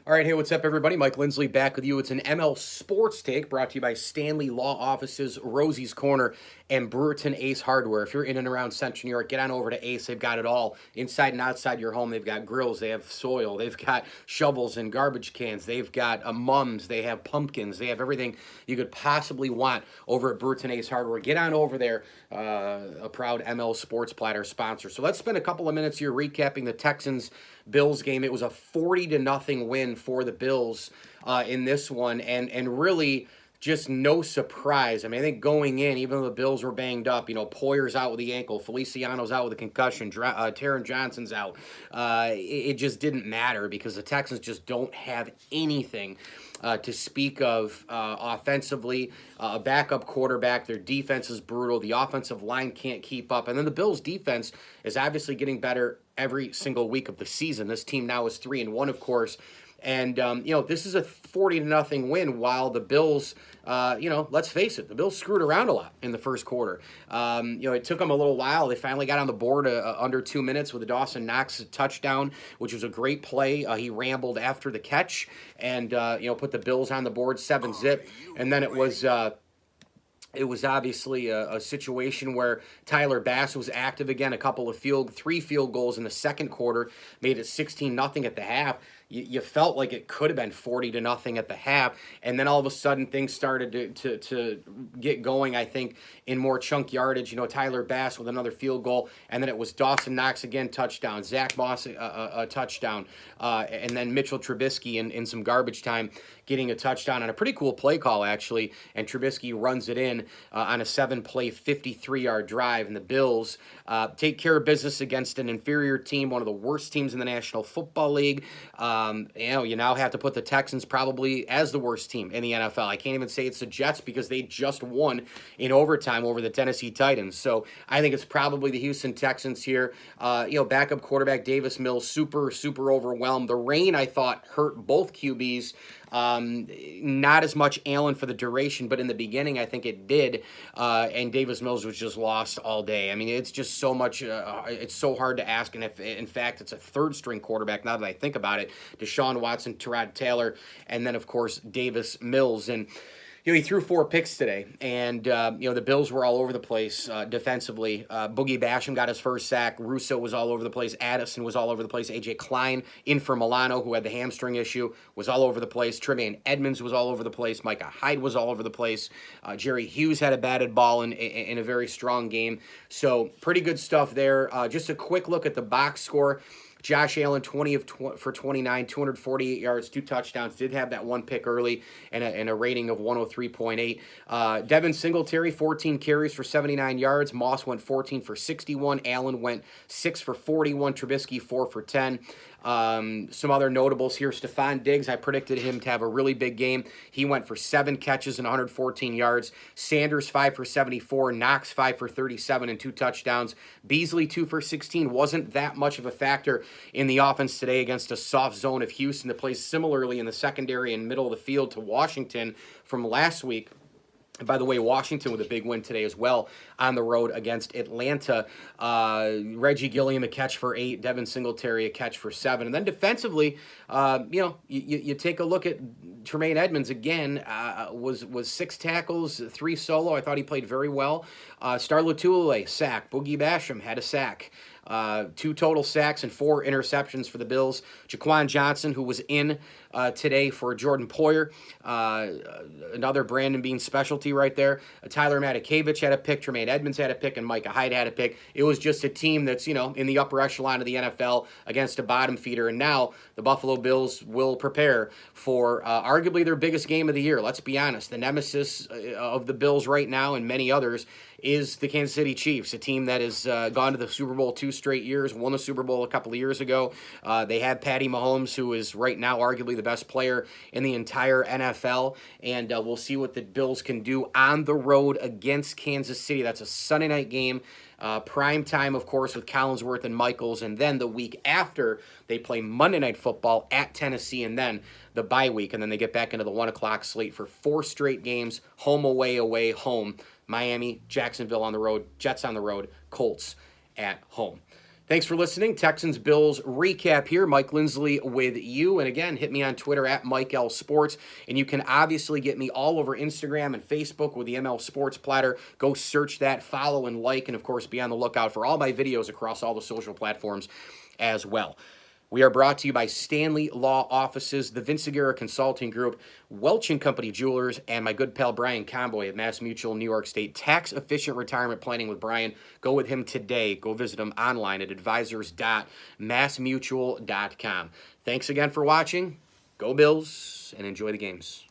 All right, hey, what's up, everybody? Mike Lindsley back with you. It's an ML Sports Take brought to you by Stanley Law Offices, Rosie's Corner, and Brewerton Ace Hardware. If you're in and around Central New York, get on over to Ace. They've got it all inside and outside your home. They've got grills, they have soil, they've got shovels and garbage cans, they've got mums, they have pumpkins, they have everything you could possibly want over at Brewerton Ace Hardware. Get on over there, a proud ML Sports Platter sponsor. So let's spend a couple of minutes here recapping the Texans-Bills game. It was a 40-0 win for the Bills in this one, and really just no surprise. I mean, I think going in, even though the Bills were banged up, Poyer's out with the ankle, Feliciano's out with a concussion, Taron Johnson's out. It just didn't matter because the Texans just don't have anything to speak of offensively. A backup quarterback, their defense is brutal. The offensive line can't keep up. And then the Bills' defense is obviously getting better every single week of the season. This team now is 3-1, of course. And, this is a 40-0 win while the Bills, let's face it, the Bills screwed around a lot in the first quarter. It took them a little while. They finally got on the board under 2 minutes with a Dawson Knox touchdown, which was a great play. He rambled after the catch and, put the Bills on the board 7-zip. And then it was obviously a situation where Tyler Bass was active again. Three field goals in the second quarter made it 16-0 at the half. You felt like it could have been 40-0 at the half, and then all of a sudden things started to get going, I think, in more chunk yardage. Tyler Bass with another field goal, and then it was Dawson Knox again, touchdown, Zach Moss a touchdown, and then Mitchell Trubisky in some garbage time getting a touchdown on a pretty cool play call, actually, and Trubisky runs it in on a 7-play, 53-yard drive, and the Bills take care of business against an inferior team, one of the worst teams in the National Football League. You now have to put the Texans probably as the worst team in the NFL. I can't even say it's the Jets because they just won in overtime over the Tennessee Titans. So I think it's probably the Houston Texans here. Backup quarterback Davis Mills, super, super overwhelmed. The rain, I thought, hurt both QBs. Not as much Allen for the duration, but in the beginning, I think it did. And Davis Mills was just lost all day. I mean, it's just so much, it's so hard to ask. And if, in fact, it's a third string quarterback now that I think about it. Deshaun Watson, Tyrod Taylor, and then, of course, Davis Mills. And he threw 4 picks today, and the Bills were all over the place defensively. Boogie Basham got his first sack. Russo was all over the place. Addison was all over the place. A.J. Klein in for Milano, who had the hamstring issue, was all over the place. Tremaine Edmonds was all over the place. Micah Hyde was all over the place. Jerry Hughes had a batted ball in a very strong game. So pretty good stuff there. Just a quick look at the box score. Josh Allen, 20 for 29, 248 yards, 2 touchdowns. Did have that 1 pick early and a rating of 103.8. Devin Singletary, 14 carries for 79 yards. Moss went 14 for 61. Allen went 6 for 41. Trubisky, 4 for 10. Some other notables here. Stephon Diggs, I predicted him to have a really big game. He went for 7 catches and 114 yards. Sanders, 5 for 74. Knox, 5 for 37 and 2 touchdowns. Beasley, 2 for 16. Wasn't that much of a factor in the offense today against a soft zone of Houston that plays similarly in the secondary and middle of the field to Washington from last week. By the way, Washington with a big win today as well on the road against Atlanta. Reggie Gilliam a catch for 8, Devin Singletary a catch for 7. And then defensively, you take a look at Tremaine Edmonds again, was 6 tackles, 3 solo. I thought he played very well. Star Lotulelei, sack. Boogie Basham had a sack. 2 total sacks and 4 interceptions for the Bills. Jaquan Johnson, who was in today for Jordan Poyer, another Brandon Beane specialty right there. Tyler Matakevich had a pick, Tremaine Edmonds had a pick, and Micah Hyde had a pick. It was just a team that's, in the upper echelon of the NFL against a bottom feeder, and now the Buffalo Bills will prepare for arguably their biggest game of the year. Let's be honest. The nemesis of the Bills right now and many others is the Kansas City Chiefs, a team that has gone to the Super Bowl 2 straight years, won the Super Bowl a couple of years ago. They have Patty Mahomes, who is right now arguably the best player in the entire NFL, and we'll see what the Bills can do on the road against Kansas City. That's a Sunday night game. Prime time, of course, with Collinsworth and Michaels, and then the week after, they play Monday Night Football at Tennessee, and then the bye week, and then they get back into the 1 o'clock slate for 4 straight games, home, away, away, home. Miami, Jacksonville on the road, Jets on the road, Colts at home. Thanks for listening. Texans-Bills recap here. Mike Lindsley with you. And again, hit me on Twitter at Mike L Sports. And you can obviously get me all over Instagram and Facebook with the ML Sports Platter. Go search that, follow and like, and of course, be on the lookout for all my videos across all the social platforms as well. We are brought to you by Stanley Law Offices, the Vince Aguirre Consulting Group, Welch & Company Jewelers, and my good pal Brian Conboy at Mass Mutual New York State. Tax-efficient retirement planning with Brian. Go with him today. Go visit him online at advisors.massmutual.com. Thanks again for watching. Go Bills, and enjoy the games.